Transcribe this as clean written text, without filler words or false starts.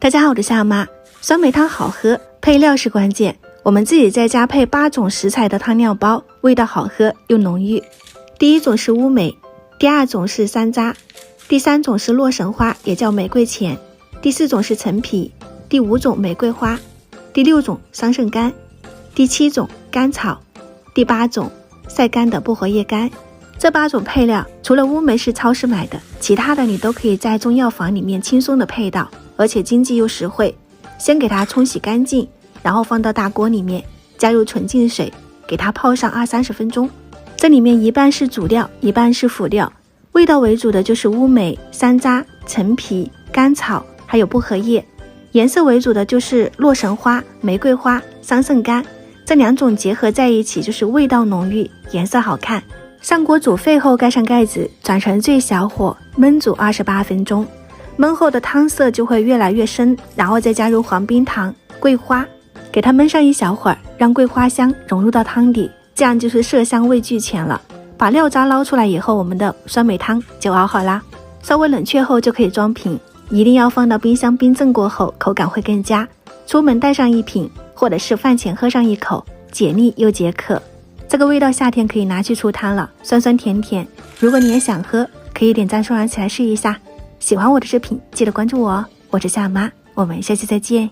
大家好，我是夏妈。酸梅汤好喝，配料是关键。我们自己在家配8种食材的汤料包，味道好喝又浓郁。第一种是乌梅，第二种是山楂，第三种是洛神花，也叫玫瑰钱，第四种是陈皮，第五种玫瑰花，第六种桑葚干，第七种甘草，第8种晒干的薄荷叶干。这8种配料除了乌梅是超市买的，其他的你都可以在中药房里面轻松的配到，而且经济又实惠。先给它冲洗干净，然后放到大锅里面，加入纯净水，给它泡上20-30分钟。这里面一半是主料，一半是辅料。味道为主的就是乌梅、山楂、陈皮、甘草还有薄荷叶。颜色为主的就是洛神花、玫瑰花、桑葚干，这2种结合在一起就是味道浓郁，颜色好看。上锅煮沸后盖上盖子，转成最小火焖煮28分钟，焖后的汤色就会越来越深，然后再加入黄冰糖、桂花，给它焖上一小会儿，让桂花香融入到汤底，这样就是色香味俱全了。把料渣捞出来以后，我们的酸梅汤就熬好啦。稍微冷却后就可以装瓶，一定要放到冰箱冰镇过后，口感会更佳。出门带上1瓶，或者是饭前喝上1口，解腻又解渴。这个味道夏天可以拿去出汤了，酸酸甜甜。如果你也想喝，可以点赞收藏起来试一下。喜欢我的视频记得关注我哦，我是夏妈，我们下期再见。